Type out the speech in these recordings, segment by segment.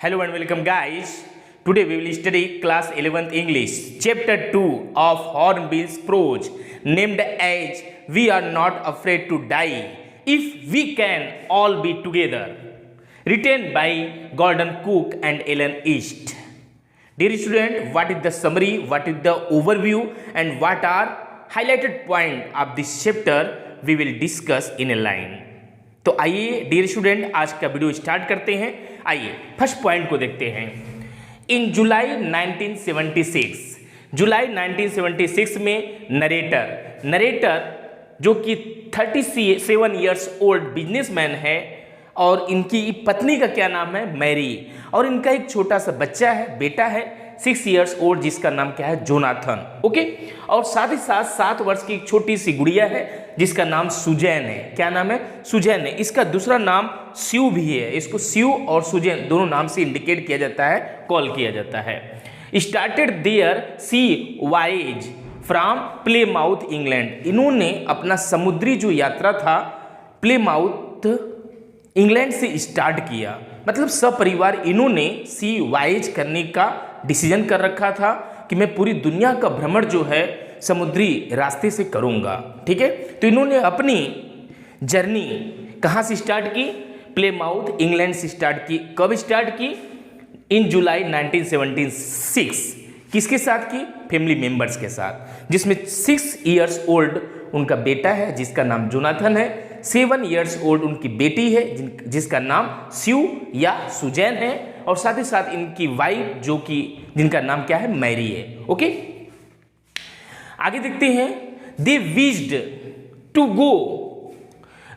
Hello and welcome guys. Today we will study class 11th English chapter 2 of Hornbill's prose named as We Are Not Afraid to Die If We Can All Be Together, written by Gordon Cook and Ellen East. Dear student, what is the summary, what is the overview and what are highlighted point of this chapter we will discuss in a line. तो आइए dear student आज का video start करते हैं। आइए first point को देखते हैं। इन जुलाई 1976 में नरेटर जो कि 37 इयर्स ओल्ड बिजनेसमैन है और इनकी पत्नी का क्या नाम है मैरी, और इनका एक छोटा सा बच्चा है, बेटा है 6 इयर्स ओल्ड जिसका नाम क्या है जोनाथन। ओके, और साथ ही साथ 7 वर्ष की एक छोटी सी गुड़िया है जिसका नाम सुजैन है। क्या नाम है? सुजैन है। इसका दूसरा नाम स्यू भी है। इसको स्यू और सुजैन दोनों नाम से इंडिकेट किया जाता है, कॉल किया जाता है। Started their sea voyage from Plymouth England. इन्होंने अपना समुद्री जो यात्रा था प्लेमाउथ इंग्लैंड से स्टार्ट किया। मतलब सपरिवार इन्होंने सी वॉयेज करने का डिसीजन कर रखा था कि मैं पूरी दुनिया का भ्रमण जो है समुद्री रास्ते से करूंगा। ठीक है, तो इन्होंने अपनी जर्नी कहाँ से स्टार्ट की? प्लेमाउथ इंग्लैंड से स्टार्ट की। कब स्टार्ट की? इन जुलाई 1976। किसके साथ की? फैमिली मेंबर्स के साथ, जिसमें 6 इयर्स ओल्ड उनका बेटा है जिसका नाम जोनाथन है, 7 इयर्स ओल्ड उनकी बेटी है जिसका नाम स्यू या सुजैन है, और साथ ही साथ इनकी वाइफ जो कि जिनका नाम क्या है मैरी है। ओके, आगे देखते हैं। They wished to go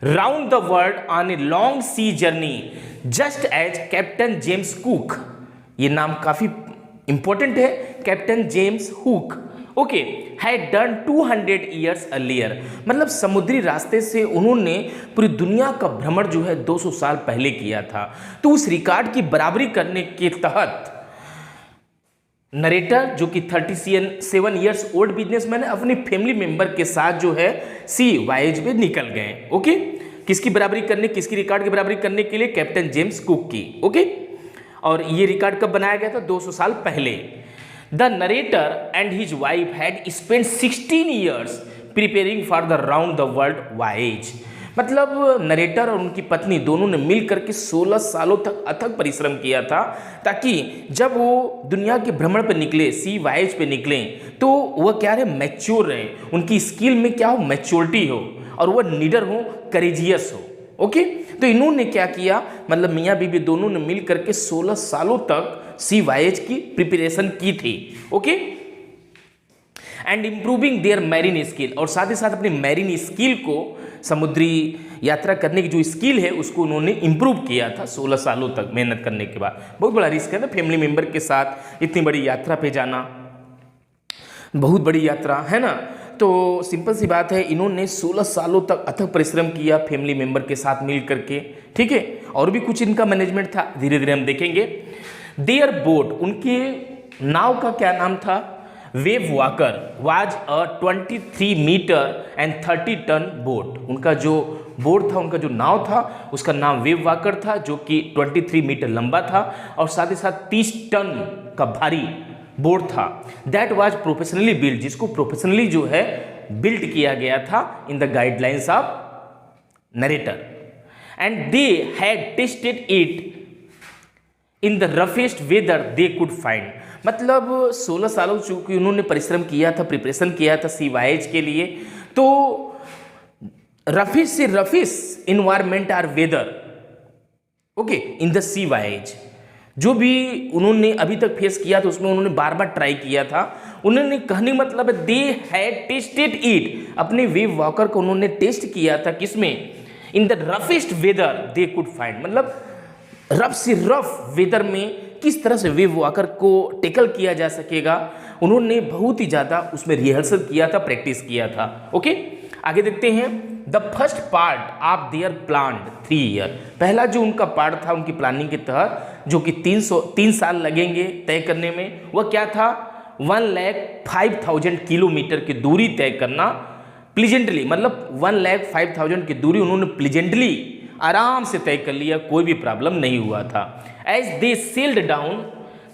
round the world on a long sea journey just as Captain James Cook. ये नाम काफी इंपॉर्टेंट है, Captain James Hook. Okay, had done 200 years earlier. मतलब समुद्री रास्ते से उन्होंने पूरी दुनिया का भ्रमण जो है 200 साल पहले किया था। तो उस रिकॉर्ड की बराबरी करने के तहत नरेटर जो कि 37 इयर्स ओल्ड बिजनेसमैन है अपनी फैमिली मेंबर के साथ जो है सी वॉयेज पे निकल गए। ओके, किसकी बराबरी करने, किसकी रिकॉर्ड की बराबरी करने के लिए? कैप्टन जेम्स कुक की। ओके, और ये रिकॉर्ड कब बनाया गया था? 200 साल पहले। The narrator and his wife had spent 16 years preparing for the round the world voyage. मतलब नरेटर और उनकी पत्नी दोनों ने मिल करके 16 सालों तक अथक परिश्रम किया था ताकि जब वो दुनिया के भ्रमण पर निकले, सी वॉयेज पे निकले, तो वह क्या रहे? मैच्योर रहे, उनकी स्किल में क्या हो? मैच्योरिटी हो, और वह निडर हो, करेजियस हो। ओके, तो इन्होंने क्या किया? मतलब मियाँ बीबी दोनों ने मिल करके 16 सालों तक सी वॉयेज की प्रिपरेशन की थी। Okay, and improving there marine skill, और साथ ही साथ अपनी मैरीन स्किल को, समुद्री यात्रा करने की जो स्किल है उसको उन्होंने इम्प्रूव किया था 16 सालों तक मेहनत करने के बाद। बहुत बड़ा रिस्क है ना, फैमिली मेंबर के साथ इतनी बड़ी यात्रा पे जाना, बहुत बड़ी यात्रा है ना। तो सिंपल सी बात है, इन्होंने 16 सालों तक अथक परिश्रम किया फैमिली मेंबर के साथ मिल करके। ठीक है, और भी कुछ इनका मैनेजमेंट था, धीरे धीरे हम देखेंगे। देयर बोट, उनके नाव का क्या नाम था? Wave Walker was a 23 metre and 30 ton boat. उनका जो बोट था, उनका जो नाव था, उसका नाम वेव वॉकर था जो कि 23 मीटर लंबा था और साथ ही साथ 30 टन का भारी बोट था। दैट वाज प्रोफेशनली बिल्ड, जिसको प्रोफेशनली जो है बिल्ड किया गया था in the guidelines of narrator, and they had tested it in the roughest whether they could find. मतलब 16 सालों चूंकि उन्होंने परिश्रम किया था, प्रिपरेशन किया था सी वॉयेज के लिए, तो रफेस्ट से roughest environment or weather okay in the sea voyage, जो भी उन्होंने अभी तक फेस किया था उसमें उन्होंने बार बार ट्राई किया था। उन्होंने कहने मतलब दे हैड टेस्टेड इट, अपने वेव वॉकर को उन्होंने टेस्ट किया था किसमें? In the roughest whether they could find. मतलब रफ से रफ वेदर में किस तरह से वेव वॉकर को टेकल किया जा सकेगा, उन्होंने बहुत ही ज़्यादा उसमें रिहर्सल किया था, प्रैक्टिस किया था। ओके, आगे देखते हैं। The first part of their plan 3 year. पहला जो उनका पार्ट था उनकी प्लानिंग के तहत, जो कि 3 साल लगेंगे तय करने में, वह क्या था? 1,05,000 किलोमीटर की दूरी तय करना प्लीजेंटली। मतलब 1,05,000 की दूरी उन्होंने प्लीजेंटली आराम से तय कर लिया, कोई भी प्रॉब्लम नहीं हुआ था। As they sailed down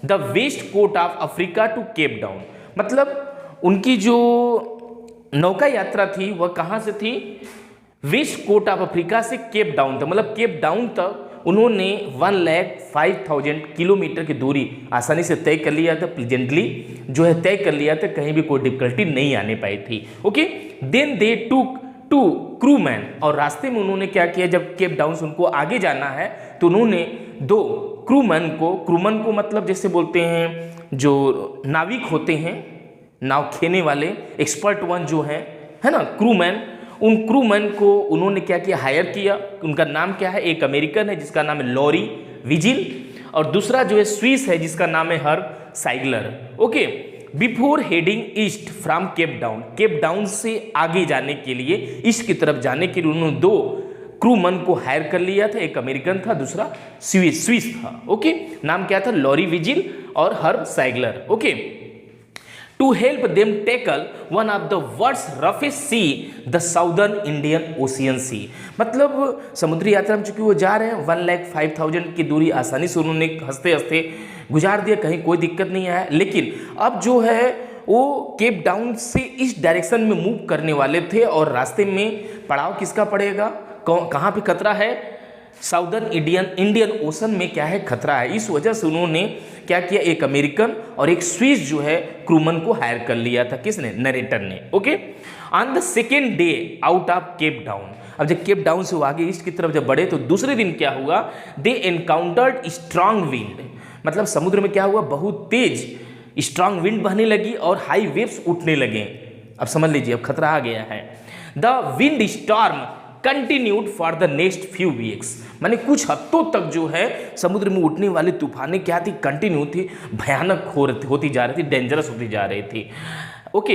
the west coast of Africa to Cape Town. मतलब उनकी जो नौका यात्रा थी वह कहाँ से थी, वेस्ट कोस्ट ऑफ अफ्रीका से केप टाउन तक, मतलब केप टाउन तक उन्होंने 1,05,000 किलोमीटर की दूरी आसानी से तय कर लिया था, प्लीजेंटली जो है तय कर लिया था, कहीं भी कोई डिफिकल्टी नहीं आने पाई थी। ओके, देन दे टूक टू क्रूमैन, और रास्ते में उन्होंने क्या किया, जब केप टाउन से उनको आगे जाना है तो उन्होंने 2 क्रूमैन को मतलब जैसे बोलते हैं जो नाविक होते हैं, नाव खेने वाले एक्सपर्ट वन जो है ना क्रूमैन, उन क्रूमैन को उन्होंने क्या किया, हायर किया। उनका नाम क्या है, एक अमेरिकन है जिसका नाम है लॉरी विजिल, और दूसरा जो है स्विस है जिसका नाम है Herb Seigler. Okay, before heading east from Cape Town से आगे जाने के लिए, ईस्ट की तरफ जाने के लिए उन्होंने 2 क्रूमैन को हायर कर लिया था, एक अमेरिकन था, दूसरा स्विस था। ओके, नाम क्या था, लॉरी विजिल और Herb Seigler. Okay, to help them tackle one of the world's roughest sea, the Southern Indian Ocean Sea। मतलब समुद्री यात्रा में चूंकि वो जा रहे हैं, 1,05,000 की दूरी आसानी से उन्होंने हंसते हंसते गुजार दिया, कहीं कोई दिक्कत नहीं आया। लेकिन अब जो है वो केप टाउन से इस डायरेक्शन में मूव करने वाले थे, और रास्ते में पड़ाव किसका पड़ेगा, कहाँ पे खतरा है, साउदर्न इंडियन ओशन में क्या है, खतरा है। इस वजह से उन्होंने क्या किया, एक अमेरिकन और एक स्विस जो है क्रूमैन को हायर कर लिया था, किसने, नरेटर ने। Okay, on the second day out of Cape Town, अब जब केप टाउन से वो आगे ईस्ट की तरफ जब बढ़े तो दूसरे दिन क्या हुआ, दे एनकाउंटर्ड स्ट्रांग विंड, मतलब समुद्र में क्या हुआ, बहुत तेज स्ट्रांग विंड बहने लगी और हाई वेव्स उठने लगे। अब समझ लीजिए, अब खतरा आ गया है। The wind storm continued for the next few weeks, माने कुछ हफ्तों तक जो है समुद्र में उठने वाली तूफानें क्या थी, कंटिन्यू थी, भयानक होती जा रही थी, डेंजरस होती जा रही थी। ओके,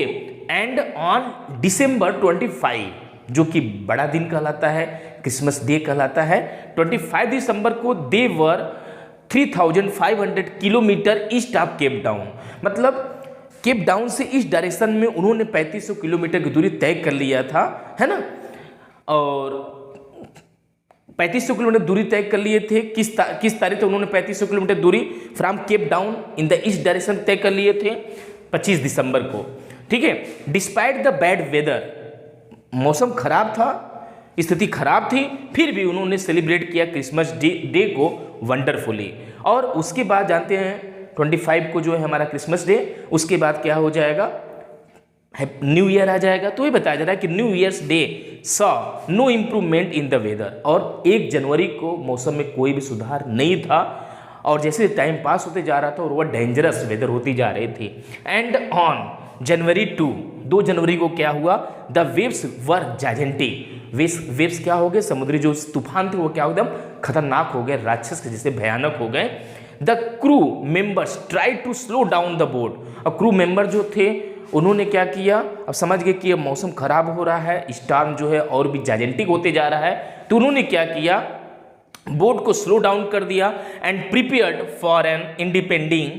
एंड ऑन December 25, जो कि बड़ा दिन कहलाता है, क्रिसमस डे कहलाता है, 25 दिसंबर को दे वर 3,500 kilometre east of cap Town, मतलब केप टाउन से इस डायरेक्शन में उन्होंने 3500 किलोमीटर की दूरी तय कर लिया था, है ना, और 3500 किलोमीटर दूरी तय कर लिए थे। किस तारीख तक उन्होंने 3500 किलोमीटर दूरी from Cape town in the east direction तय कर लिए थे, 25 दिसंबर को। ठीक है, डिस्पाइट द बैड वेदर, मौसम खराब था, स्थिति खराब थी, फिर भी उन्होंने सेलिब्रेट किया क्रिसमस डे को वंडरफुली। और उसके बाद जानते हैं 25 को जो है हमारा क्रिसमस डे, उसके बाद क्या हो जाएगा, न्यू ईयर आ जाएगा। तो ये बताया जा रहा है कि new year's day saw no improvement in the weather, और 1 जनवरी को मौसम में कोई भी सुधार नहीं था, और जैसे टाइम पास होते जा रहा था और वह डेंजरस वेदर होती जा रही थी। एंड ऑन January 2 जनवरी को क्या हुआ, द वेव्स वर जायंटिक, वेव्स क्या हो गए, समुद्री जो तूफान थे वो क्या एकदम खतरनाक हो गए, राक्षस के जैसे भयानक हो गए। The crew members try to slow down the boat, और क्रू मेंबर जो थे उन्होंने क्या किया, अब समझ गए कि ये मौसम खराब हो रहा है, स्टॉर्म जो है और भी जायंटिक होते जा रहा है, तो उन्होंने क्या किया, बोट को स्लो डाउन कर दिया and prepared for an impending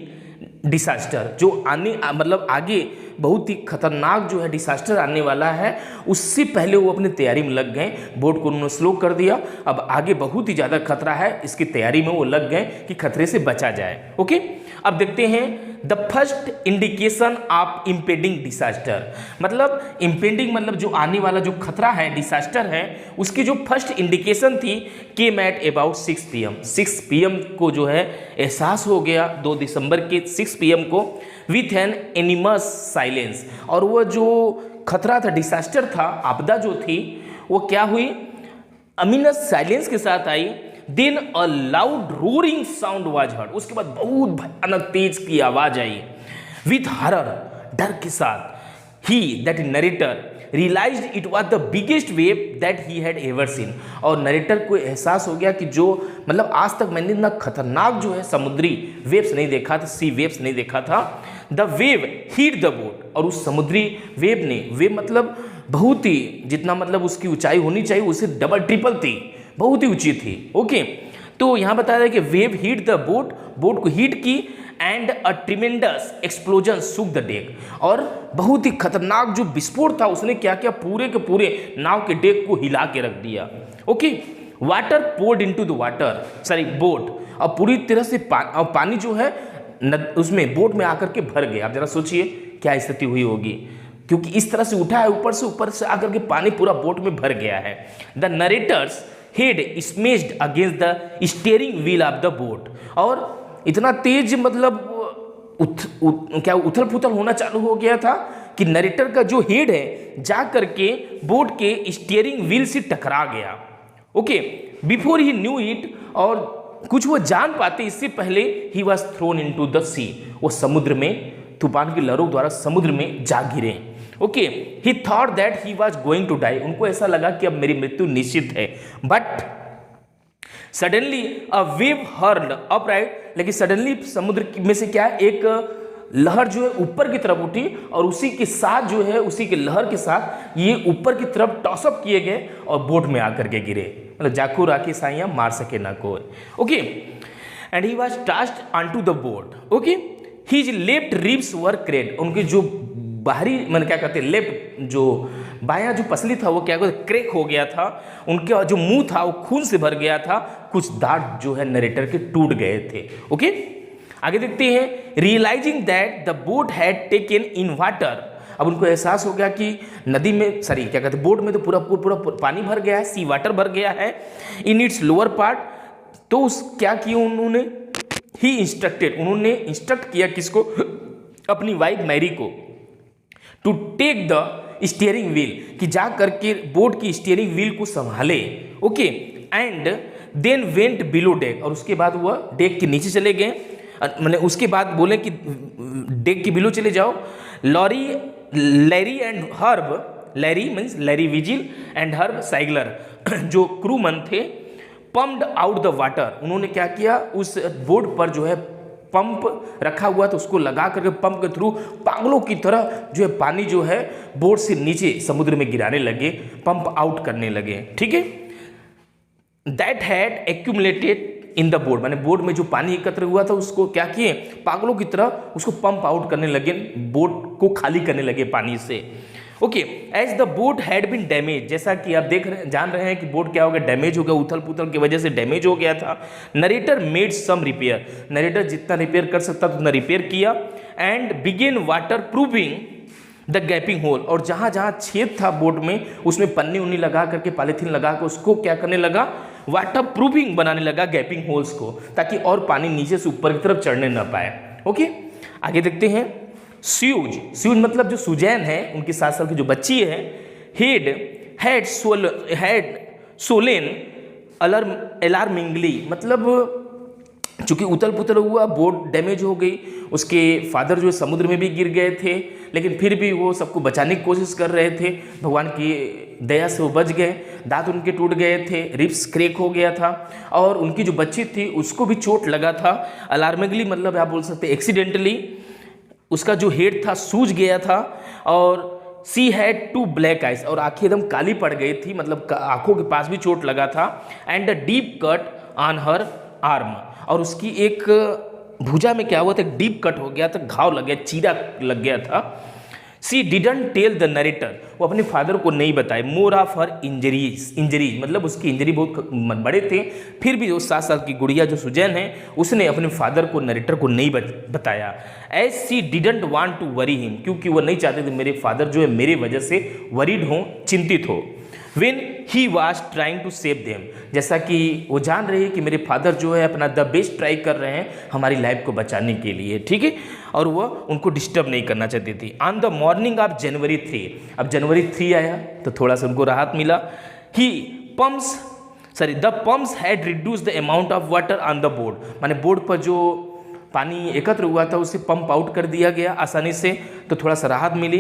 disaster, जो मतलब आगे बहुत ही खतरनाक जो है डिसास्टर आने वाला है, उससे पहले वो अपनी तैयारी में लग गए। बोट को उन्होंने स्लो कर दिया, अब आगे बहुत ही ज़्यादा खतरा है, इसकी तैयारी में वो लग गए कि खतरे से बचा जाए। ओके, अब देखते हैं the first indication of impending disaster, मतलब इम्पेंडिंग मतलब जो आने वाला जो खतरा है, डिसास्टर है, उसकी जो फर्स्ट इंडिकेशन थी केम एट अबाउट 6 PM को जो है एहसास हो गया 2 दिसंबर के 6 PM को विथ एन एनिमस साइलेंस, और वो जो खतरा था, डिसास्टर था, आपदा जो थी, वो क्या हुई, अमीनस साइलेंस के साथ आई। Then a loud roaring sound was heard, उसके बाद बहुत भयानक तेज की आवाज आई, विथ हॉरर, डर के साथ। He that narrator realized it was the biggest wave that he had ever seen, और नरेटर को एहसास हो गया कि जो मतलब आज तक मैंने इतना खतरनाक जो है समुद्री वेव्स नहीं देखा था, सी वेव्स नहीं देखा था। The wave hit the boat, और उस समुद्री वेव ने, वेव मतलब बहुत ही, जितना मतलब उसकी ऊंचाई होनी चाहिए उससे डबल ट्रिपल थी, बहुत ही ऊंची थी। ओके, तो यहाँ बताया है कि wave hit the boat, boat को हिट की, and a tremendous explosion shook the deck, और बहुत ही खतरनाक जो विस्फोट था उसने क्या किया, पूरे के पूरे नाव के डेक को हिला के रख दिया। Okay, water poured into the water, sorry boat, और पूरी तरह से पानी जो है उसमें बोट में आकर के भर गया। आप जरा सोचिए क्या स्थिति हुई होगी, क्योंकि इस तरह से उठा है ऊपर से आकर के पानी पूरा बोट में भर गया है। The narrator's head smashed against the steering wheel of the boat, और इतना तेज मतलब क्या उथल पुथल होना चालू हो गया था कि नरेटर का जो हेड है जा करके बोट के स्टीयरिंग व्हील से टकरा गया। Okay, before he knew it, और कुछ वो जान पाते इससे पहले ही was thrown into the sea, वो समुद्र में तूफान की लहरों द्वारा समुद्र में जा गिरे। Okay, he thought that he was going to die, उनको ऐसा लगा कि अब मेरी मृत्यु निश्चित है। But suddenly a wave hurled upright, लेकिन सडनली समुद्र में से क्या एक लहर जो है ऊपर की तरफ उठी, और उसी के साथ जो है उसी के लहर के साथ ये ऊपर की तरफ टॉसअप किए गए और बोट में आकर के गिरे। मतलब जाकू राखी साइया मार सके ना कोई। Okay, and he was tossed onto the boat. Okay, his left ribs were cracked, उनके जो बाहरी मैंने क्या कहते हैं लेफ्ट जो बायां जो पसली था वो क्या कहते क्रेक हो गया था, उनके जो मुंह था वो खून से भर गया था, कुछ दांत जो है नरेटर के टूट गए थे। ओके, आगे देखते हैं, realising that the boat had taken in water, अब उनको एहसास हो गया कि नदी में सॉरी क्या कहते हैं बोट में तो पूरा पानी भर गया है, सी वाटर भर गया है इन इट्स लोअर पार्ट। तो उस क्या किया उन्होंने, ही इंस्ट्रक्टेड, उन्होंने इंस्ट्रक्ट किया किसको, अपनी वाइफ मैरी को, to take the steering wheel, कि जा करके बोट की स्टीयरिंग व्हील को संभाले। Okay, and then went below deck, और उसके बाद वह डेक के नीचे चले गए, मैंने उसके बाद बोले कि डेक के बिलो चले जाओ। Larry and Herb, Larry means Larry Vigil and Herb Seigler जो क्रूमैन थे, पम्प्ड आउट द वाटर, उन्होंने क्या किया उस बोट पर जो है पंप रखा हुआ था उसको लगा करके पंप के थ्रू पागलों की तरह जो है पानी जो है बोट से नीचे समुद्र में गिराने लगे, पंप आउट करने लगे। ठीक है, that had accumulated in the boat, माने बोट में जो पानी एकत्र हुआ था उसको क्या किए, पागलों की तरह उसको पंप आउट करने लगे, बोट को खाली करने लगे पानी से। Okay, as the boat had been damage, जैसा कि आप जान रहे हैं कि बोट क्या हो गया, डैमेज हो गया, उथल पुथल की वजह से डैमेज हो गया था। Narrator made some repair, narrator जितना रिपेयर कर सकता था उतना रिपेयर किया, and began waterproofing the gaping hole, और जहाँ जहाँ छेद था बोट में उसमें पन्नी उन्नी लगा करके पॉलीथीन लगा कर उसको क्या करने लगा, वाटर प्रूफिंग बनाने लगा गैपिंग होल्स को, ताकि और पानी नीचे से ऊपर की तरफ चढ़ने ना पाए। ओके, आगे देखते हैं, स्यूज मतलब जो सुजैन है उनकी 7 साल की जो बच्ची है, हैड सोलेन अलार्मिंगली, मतलब चूंकि उथल पुथल हुआ, बोट डैमेज हो गई, उसके फादर जो है समुद्र में भी गिर गए थे, लेकिन फिर भी वो सबको बचाने की कोशिश कर रहे थे, भगवान की दया से वो बच गए, दांत उनके टूट गए थे, रिब्स क्रैक हो गया था, और उनकी जो बच्ची थी उसको भी चोट लगा था। अलार्मिंगली मतलब आप बोल सकते एक्सीडेंटली उसका जो हेड था सूज गया था, और सी हैड 2 ब्लैक आइज, और आंखें एकदम काली पड़ गई थी, मतलब आंखों के पास भी चोट लगा था, and a deep cut on her arm, और उसकी एक भुजा में क्या हुआ था, डीप कट हो गया था, घाव लग गया, चीरा लग गया था। She didn't tell the narrator, वो अपने फादर को नहीं बताए, मोर ऑफ हर इंजरीज मतलब उसकी इंजरी बहुत बड़े थे, फिर भी वो 7 साल की गुड़िया जो सुजैन है उसने अपने फादर को नरेटर को नहीं बताया। As she didn't want to worry him, क्योंकि वो नहीं चाहते थे मेरे फादर जो है मेरे वजह से वरीड हो, चिंतित हो। When he was trying to save them, जैसा कि वो जान रहे हैं कि मेरे फादर जो है अपना द बेस्ट ट्राई कर रहे हैं हमारी लाइफ को बचाने के लिए, ठीक है, और वो उनको डिस्टर्ब नहीं करना चाहती थी। On the morning of January 3, अब जनवरी 3 आया तो थोड़ा सा उनको राहत मिला। The pumps had reduce the amount of water on the board, माने बोर्ड पर जो पानी एकत्र हुआ था उसे पंप आउट कर दिया गया आसानी से, तो थोड़ा सा राहत मिली।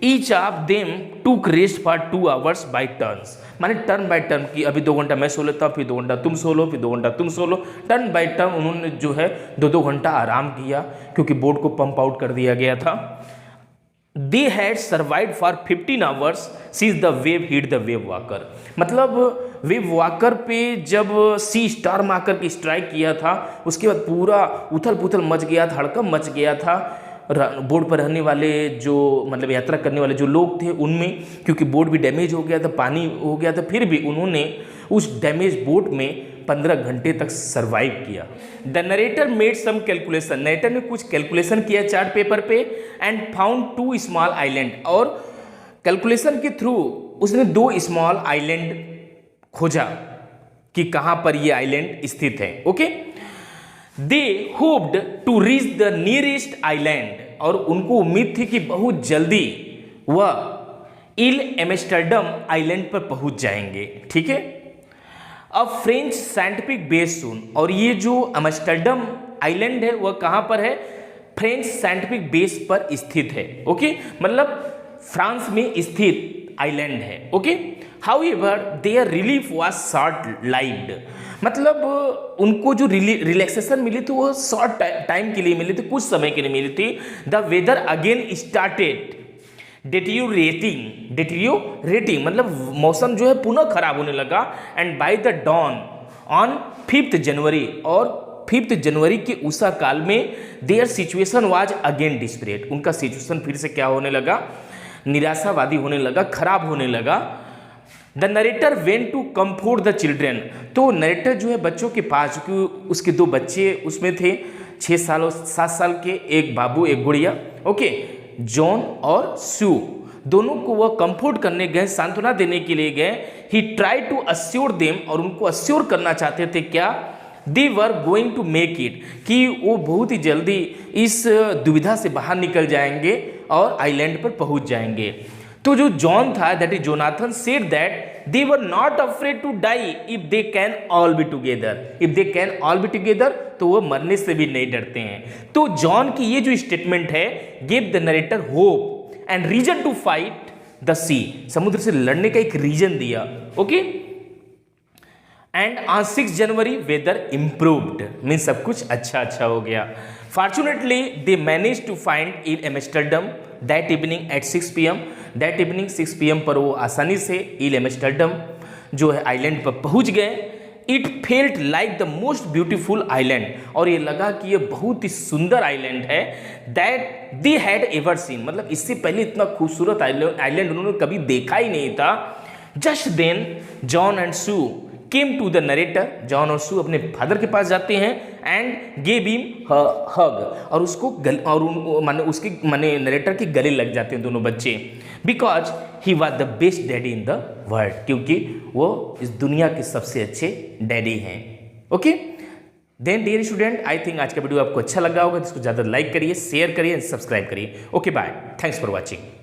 ईच ऑफ देम टूक rest for 2 hours by turns, माने टर्न बाय टर्न की, अभी 2 घंटा मैं सो लेता हूँ, फिर 2 घंटा तुम सो लो, फिर 2 घंटा तुम सो लो, टर्न बाय टर्न उन्होंने जो है 2-2 घंटा आराम किया, क्योंकि बोर्ड को पंप आउट कर दिया गया था। They had survive for 15 hours सीज the wave hit the Wave Walker, मतलब वेव वॉकर पे जब सी स्टार्म आकर के स्ट्राइक किया था उसके बाद पूरा उथल पुथल मच गया था, हड़कंप मच गया था बोर्ड पर रहने वाले जो मतलब यात्रा करने वाले जो लोग थे उनमें, क्योंकि बोर्ड भी डैमेज हो गया था, पानी हो गया था, फिर भी उन्होंने उस डैमेज बोट में 15 घंटे तक सरवाइव किया। The narrator made some calculation, narrator ने कुछ कैलकुलेशन किया चार्ट पेपर पे, एंड फाउंड 2 स्मॉल आइलैंड, और कैलकुलेशन के थ्रू उसने 2 स्मॉल आइलैंड खोजा कि कहां पर ये आइलैंड स्थित है। Okay, they hoped to reach the nearest island, और उनको उम्मीद थी कि बहुत जल्दी वह इल एम्स्टर्डम आइलैंड पर पहुंच जाएंगे। ठीक है, अब फ्रेंच साइंटिफिक बेस सून, और ये जो एम्स्टर्डम आइलैंड है वह कहां पर है, फ्रेंच साइंटिफिक बेस पर स्थित है। ओके, मतलब फ्रांस में स्थित आइलैंड है। Okay, however their relief was short lived, मतलब उनको जो रिलैक्सेशन मिली थी वो शॉर्ट टाइम के लिए मिली थी, कुछ समय के लिए मिली थी। The weather again started deteriorating, मतलब मौसम जो है पुनः खराब होने लगा। And by the dawn on 5 January, और 5 जनवरी के उषा काल में their situation was again desperate, उनका सिचुएशन फिर से क्या होने लगा, निराशावादी होने लगा, खराब होने लगा। The narrator went to comfort the children, तो नरेटर जो है बच्चों के पास, क्योंकि उसके 2 बच्चे उसमें थे, 6 साल और 7 साल के, एक बाबू एक गुड़िया। ओके, जॉन और सू, दोनों को वह कंफर्ट करने गए, सांत्वना देने के लिए गए। He try to assure them, और उनको अश्योर करना चाहते थे क्या, they were going to make it, कि वो बहुत ही जल्दी इस दुविधा से बाहर निकल जाएंगे और आइलैंड पर पहुंच जाएंगे। तो जो जॉन था, that is Jonathan, said that they were not afraid to die if they can all be together, if they can all be together, तो वो मरने से भी नहीं डरते हैं। तो जॉन की ये जो स्टेटमेंट है, give the narrator hope and reason to fight the sea, समुद्र से लड़ने का एक रीजन दिया। Okay, and on 6 January weather improved, mean सब कुछ अच्छा हो गया। Fortunately they manage to find in Amsterdam that evening at 6 PM, that evening 6 PM पर वो आसानी से इल एम्स्टर्डम जो है आइलैंड पर पहुंच गए। It felt like the most beautiful island, और ये लगा कि ये बहुत ही सुंदर आइलैंड है, that they had ever scene, मतलब इससे पहले इतना खूबसूरत आइलैंड उन्होंने कभी देखा ही नहीं था। Just then John and Sue came to the narrator, John और सू अपने फादर के पास जाते हैं, एंड गेव हिम हग, और उसको उसके नरेटर के गले लग जाते हैं दोनों बच्चे, because he was the best daddy in the world, क्योंकि वो इस दुनिया के सबसे अच्छे डैडी हैं। Okay, then dear student, I think आज का वीडियो आपको अच्छा लगा होगा, इसको ज़्यादा लाइक करिए, शेयर करिए, सब्सक्राइब करिए। Okay, bye, thanks for watching.